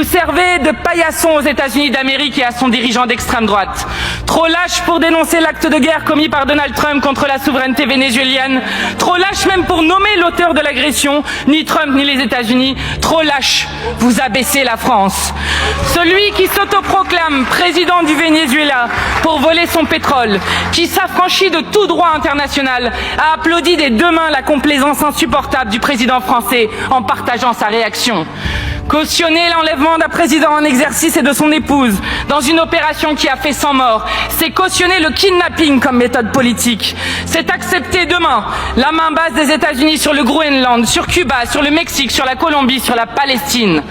Vous servez de paillasson aux États-Unis d'Amérique et à son dirigeant d'extrême droite. Trop lâche pour dénoncer l'acte de guerre commis par Donald Trump contre la souveraineté vénézuélienne. Trop lâche même pour nommer l'auteur de l'agression. Ni Trump ni les États-Unis. Trop lâche. Vous abaissez la France. Celui qui s'autoproclame président du Venezuela pour voler son pétrole, qui s'affranchit de tout droit international, a applaudi des deux mains la complaisance insupportable du président français en partageant sa réaction. Cautionner l'enlèvement d'un président en exercice et de son épouse dans une opération qui a fait 100 morts, c'est cautionner le kidnapping comme méthode politique. C'est accepter demain la main basse des États-Unis sur le Groenland, sur Cuba, sur le Mexique, sur la Colombie, sur la Palestine.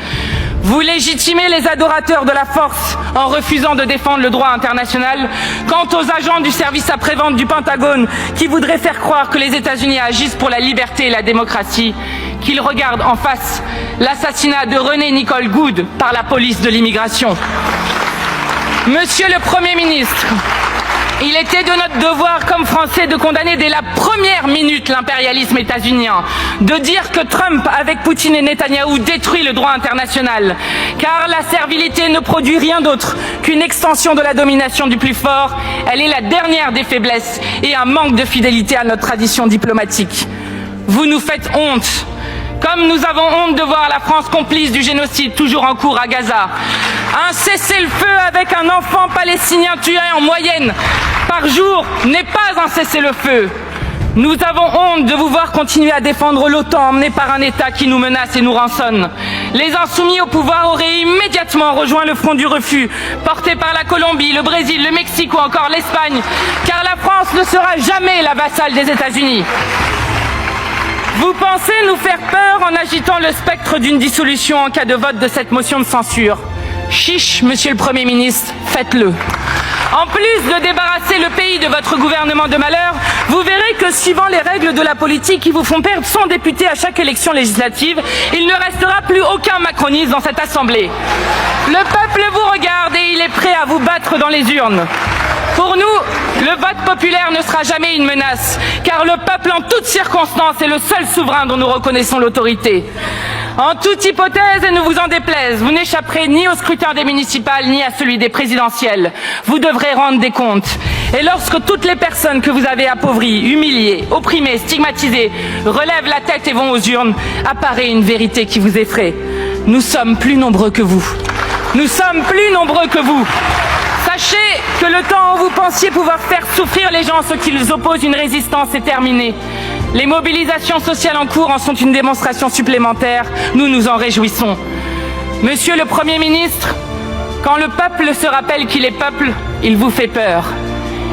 Vous légitimez les adorateurs de la force en refusant de défendre le droit international. Quant aux agents du service après-vente du Pentagone qui voudraient faire croire que les États-Unis agissent pour la liberté et la démocratie, qu'ils regardent en face l'assassinat de René Nicole Goud par la police de l'immigration. Monsieur le Premier ministre, il était de notre devoir comme Français de condamner dès la première minute l'impérialisme états-unien, de dire que Trump, avec Poutine et Netanyahou, détruit le droit international. Car la servilité ne produit rien d'autre qu'une extension de la domination du plus fort. Elle est la dernière des faiblesses et un manque de fidélité à notre tradition diplomatique. Vous nous faites honte. Comme nous avons honte de voir la France complice du génocide toujours en cours à Gaza. Un cessez-le-feu avec un enfant palestinien tué en moyenne par jour n'est pas un cessez-le-feu. Nous avons honte de vous voir continuer à défendre l'OTAN emmené par un État qui nous menace et nous rançonne. Les insoumis au pouvoir auraient immédiatement rejoint le front du refus, porté par la Colombie, le Brésil, le Mexique ou encore l'Espagne, car la France ne sera jamais la vassale des États-Unis. Vous pensez nous faire peur en agitant le spectre d'une dissolution en cas de vote de cette motion de censure. Chiche, monsieur le Premier ministre, faites-le. En plus de débarrasser le pays de votre gouvernement de malheur, vous verrez que suivant les règles de la politique qui vous font perdre 100 députés à chaque élection législative, il ne restera plus aucun macroniste dans cette assemblée. Le peuple vous regarde et il est prêt à vous battre dans les urnes. Pour nous, le vote populaire ne sera jamais une menace, car le peuple en toutes circonstances est le seul souverain dont nous reconnaissons l'autorité. En toute hypothèse, et ne vous en déplaise, vous n'échapperez ni au scrutin des municipales ni à celui des présidentielles. Vous devrez rendre des comptes. Et lorsque toutes les personnes que vous avez appauvries, humiliées, opprimées, stigmatisées, relèvent la tête et vont aux urnes, apparaît une vérité qui vous effraie. Nous sommes plus nombreux que vous. Nous sommes plus nombreux que vous. Sachez que le temps où vous pensiez pouvoir faire souffrir les gens à ceux qui les opposent une résistance est terminé. Les mobilisations sociales en cours en sont une démonstration supplémentaire. Nous nous en réjouissons. Monsieur le Premier ministre, quand le peuple se rappelle qu'il est peuple, il vous fait peur.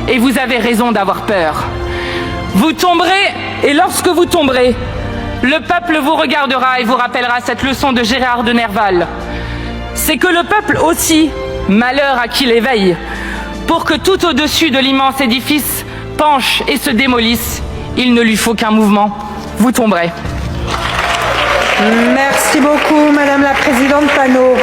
Et vous avez raison d'avoir peur. Vous tomberez, et lorsque vous tomberez, le peuple vous regardera et vous rappellera cette leçon de Gérard de Nerval. C'est que le peuple aussi, malheur à qui l'éveille, pour que tout au-dessus de l'immense édifice penche et se démolisse, il ne lui faut qu'un mouvement. Vous tomberez. Merci beaucoup, Madame la Présidente Panot.